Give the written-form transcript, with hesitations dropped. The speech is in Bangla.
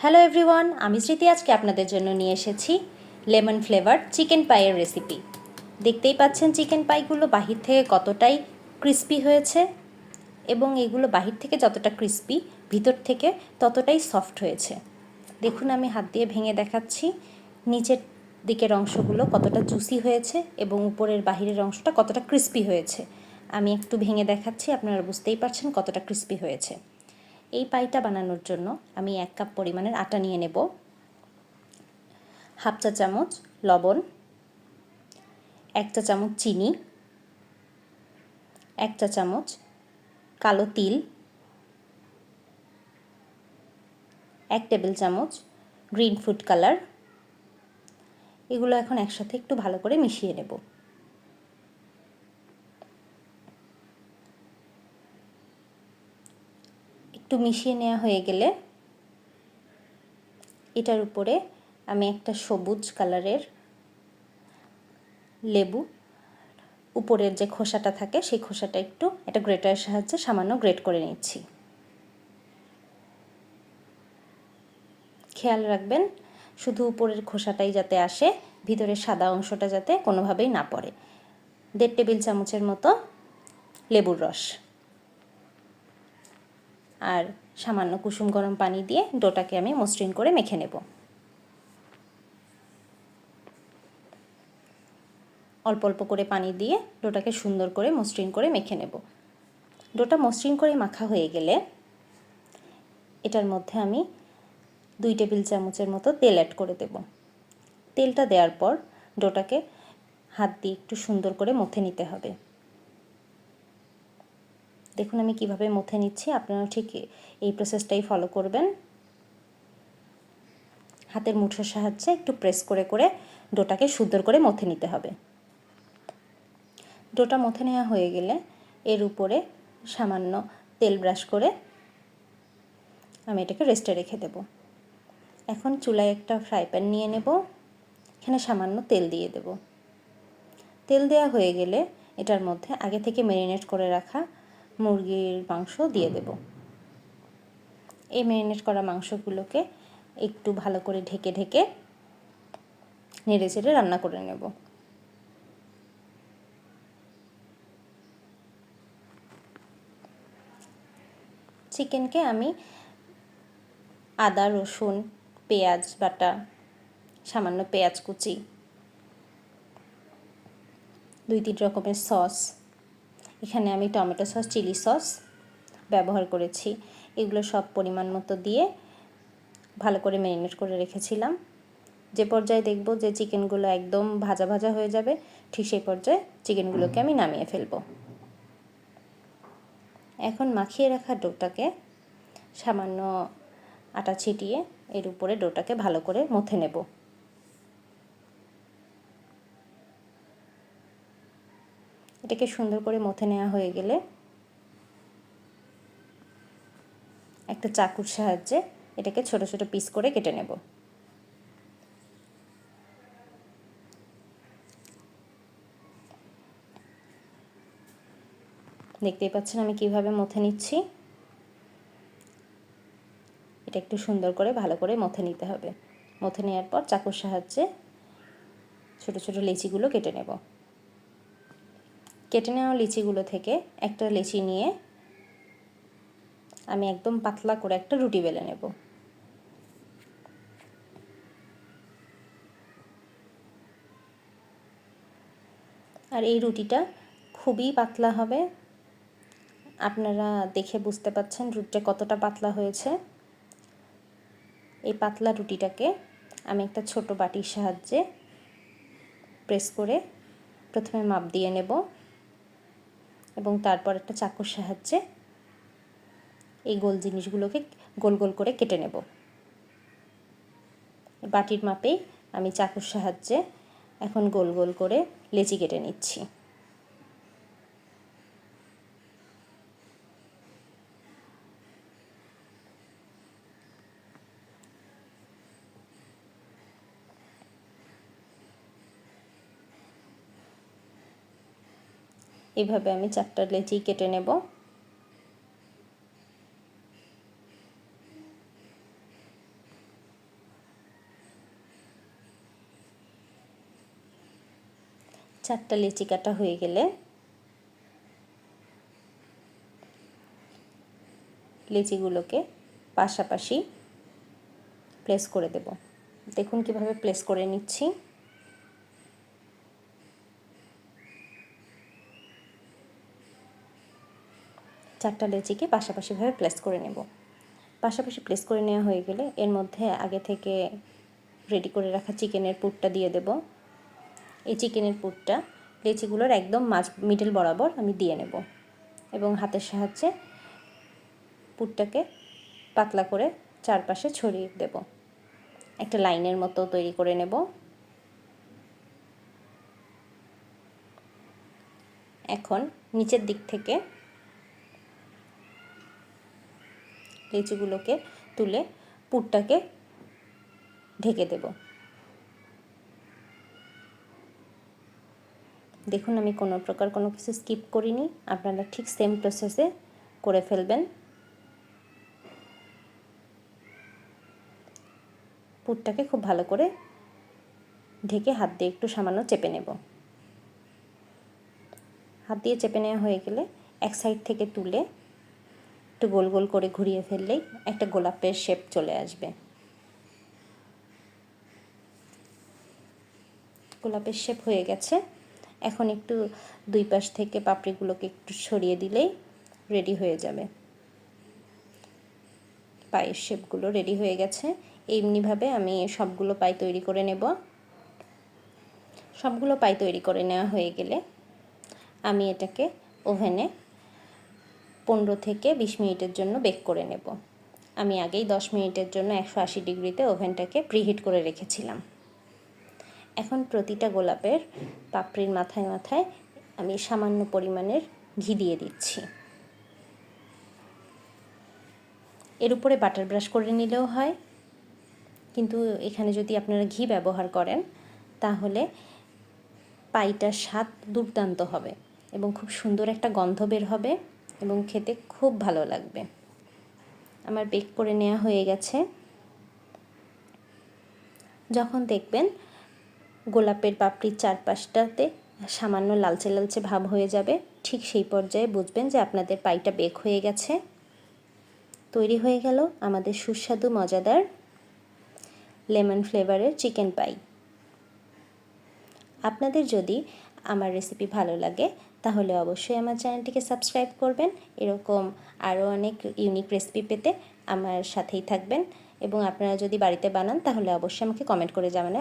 হ্যালো এভরিওয়ান, আমি স্মৃতি আজকে আপনাদের জন্য নিয়ে এসেছি লেমন ফ্লেভার চিকেন পাইয়ের রেসিপি। দেখতেই পাচ্ছেন চিকেন পাইগুলো বাহির থেকে কতটাই ক্রিস্পি হয়েছে এবং এগুলো বাহির থেকে যতটা ক্রিস্পি ভিতর থেকে ততটাই সফট হয়েছে। দেখুন, আমি হাত দিয়ে ভেঙে দেখাচ্ছি নিচের দিকের অংশগুলো কতটা জুসি হয়েছে এবং উপরের বাহিরের অংশটা কতটা ক্রিস্পি হয়েছে। আমি একটু ভেঙে দেখাচ্ছি, আপনারা বুঝতেই পারছেন কতটা ক্রিস্পি হয়েছে। এই পাইটা বানানোর জন্য আমি 1 কাপ পরিমাণের আটা নিয়ে নেব, হাফ চা চামচ লবণ, 1 চা চামচ চিনি, 1 চা চামচ কালো তিল, 1 টেবিল চামচ গ্রিন ফুড কালার। এগুলো এখন একসাথে একটু ভালো করে মিশিয়ে নেব। একটু মিশিয়ে নেওয়া হয়ে গেলে এটার উপরে আমি একটা সবুজ কালারের লেবু, উপরের যে খোসাটা থাকে সেই খোসাটা একটু একটা গ্রেটারের সাহায্যে সামান্য গ্রেট করে নিচ্ছি। খেয়াল রাখবেন শুধু উপরের খোসাটাই যাতে আসে, ভিতরের সাদা অংশটা যাতে কোনোভাবেই না পড়ে। 1.5 টেবিল চামচের মতো লেবুর রস আর সামান্য কুসুম গরম পানি দিয়ে ডোটাকে আমি মসৃণ করে মেখে নেব। অল্প অল্প করে পানি দিয়ে ডোটাকে সুন্দর করে মসৃণ করে মেখে নেব। ডোটা মসৃণ করে মাখা হয়ে গেলে এটার মধ্যে আমি 2 টেবিল চামচের মতো তেল অ্যাড করে দেব। তেলটা দেওয়ার পর ডোটাকে হাত দিয়ে একটু সুন্দর করে মথে নিতে হবে। দেখুন আমি কিভাবে মথে নিচ্ছি, আপনারাও ঠিক এই প্রসেসটাই ফলো করবেন। হাতের মুঠোর সাহায্যে একটু প্রেস করে করে ডোটাকে সুন্দর করে মথে নিতে হবে। ডোটা মথে নেওয়া হয়ে গেলে এর উপরে সামান্য তেল ব্রাশ করে আমি এটাকে রেস্টে রেখে দেব। এখন চুলায় একটা ফ্রাই প্যান নিয়ে নেব, এখানে সামান্য তেল দিয়ে দেব। তেল দেওয়া হয়ে গেলে এটার মধ্যে আগে থেকে ম্যারিনেট করে রাখা মুরগির মাংস দিয়ে দেব। এই ম্যারিনেট করা মাংসগুলোকে একটু ভালো করে ঢেকে ঢেকে নেড়ে চেড়ে রান্না করে নেব। চিকেনকে আমি আদা, রসুন, পেঁয়াজ বাটা, সামান্য পেঁয়াজ কুচি, 2-3 রকমের সস, এখানে আমি টমেটো সস, চিলি সস ব্যবহার করেছি, এগুলো সব পরিমাণ মতো দিয়ে ভালো করে ম্যারিনেট করে রেখেছিলাম। যে পর্যায়ে দেখব যে চিকেনগুলো একদম ভাজা ভাজা হয়ে যাবে, ঠিক সেই পর্যায়ে চিকেনগুলোকে আমি নামিয়ে ফেলব। এখন মাখিয়ে রাখা ডোটাকে সামান্য আটা ছিটিয়ে এর উপরে ডোটাকে ভালো করে মথে নেব। এটাকে সুন্দর করে মথে নেওয়া হয়ে গেলে একটা চাকুর সাহায্যে এটাকে ছোট ছোট পিস করে কেটে নেব। দেখতেই পাচ্ছেন আমি কিভাবে মথে নিচ্ছি। এটা একটু সুন্দর করে ভালো করে মথে নিতে হবে। মথে নেওয়ার পর চাকুর সাহায্যে ছোট ছোট লিচিগুলো কেটে নেব। কেটে নেওয়া লিচিগুলো থেকে একটা লিচি নিয়ে আমি একদম পাতলা করে একটা রুটি বেলে নেব। আর এই রুটিটা খুবই পাতলা হবে, আপনারা দেখে বুঝতে পাচ্ছেন রুটিটা কতটা পাতলা হয়েছে। এই পাতলা রুটিটাকে আমি একটা ছোট বাটির সাহায্যে প্রেস করে প্রথমে মাপ দিয়ে নেব এবং তারপর একটা চাকুর সাহায্যে এই গোল জিনিসগুলোকে গোল গোল করে কেটে নেব। বাটির মাপেই আমি চাকুর সাহায্যে এখন গোল গোল করে লেচি কেটে নিচ্ছি। এইভাবে আমি 4টা লেচি কেটে নেব। 4টা লেচি কাটা হয়ে গেলে লেচিগুলোকে পাশাপাশি প্লেস করে দেব। দেখুন কিভাবে প্লেস করে নিচ্ছি। চারটা লেচিকে পাশাপাশিভাবে প্লেস করে নেব। পাশাপাশি প্লেস করে নেওয়া হয়ে গেলে এর মধ্যে আগে থেকে রেডি করে রাখা চিকেনের পুরটা দিয়ে দেব। এই চিকেনের পুরটা লেচিগুলোর একদম মিডল বরাবর আমি দিয়ে নেব এবং হাতের সাহায্যে পুরটাকে পাতলা করে চারপাশে ছড়িয়ে দেব। একটা লাইনের মতো তৈরি করে নেব। এখন নিচের দিক থেকে লেচিগুলোকে তুলে পুরটাকে ঢেকে দেব। দেখুন আমি কোনো প্রকার কোনো কিছু স্কিপ করিনি, আপনারা ঠিক সেম প্রসেসে করে ফেলবেন। পুরটাকে খুব ভালো করে ঢেকে হাত দিয়ে একটু সামান্য চেপে নেব। হাত দিয়ে চেপে নেওয়া হয়ে গেলে এক সাইড থেকে তুলে একটু গোল গোল করে ঘুরিয়ে ফেললেই একটা গোলাপের শেপ চলে আসবে। গোলাপের শেপ হয়ে গেছে। এখন একটু দুই পাশ থেকে পাপড়িগুলোকে একটু সরিয়ে দিলেই রেডি হয়ে যাবে। পায়ের শেপগুলো রেডি হয়ে গেছে। এমনিভাবে আমি সবগুলো পাই তৈরি করে নেব। সবগুলো পাই তৈরি করে নেওয়া হয়ে গেলে আমি এটাকে ওভেনে 15 থেকে 20 মিনিটের জন্য বেক করে নেব। আমি আগেই 10 মিনিটের জন্য 180 ডিগ্রিতে ওভেনটাকে প্রিহিট করে রেখেছিলাম। এখন প্রতিটা গোলাপের পাপড়ির মাথায় মাথায় আমি সামান্য পরিমাণের ঘি দিয়ে দিচ্ছি। এর উপরে বাটার ব্রাশ করে নিলেও হয়, কিন্তু এখানে যদি আপনারা ঘি ব্যবহার করেন তাহলে পাইটার স্বাদ দুর্দান্ত হবে এবং খুব সুন্দর একটা গন্ধ বের হবে এবং খেতে খুব ভালো লাগবে। আমার বেক করে নেওয়া হয়ে গেছে। যখন দেখবেন গোলাপের পাপড়ির চারপাশটাতে সামান্য লালচে লালচে ভাব হয়ে যাবে, ঠিক সেই পর্যায়ে বুঝবেন যে আপনাদের পাইটা বেক হয়ে গেছে। তৈরি হয়ে গেল আমাদের সুস্বাদু মজাদার লেমন ফ্লেভারের চিকেন পাই। আপনাদের যদি আমার রেসিপি ভালো লাগে তাহলে অবশ্যই আমার চ্যানেলটিকে সাবস্ক্রাইব করবেন। এরকম আরও অনেক ইউনিক রেসিপি পেতে আমার সাথেই থাকবেন এবং আপনারা যদি বাড়িতে বানান তাহলে অবশ্যই আমাকে কমেন্ট করে জানাবেন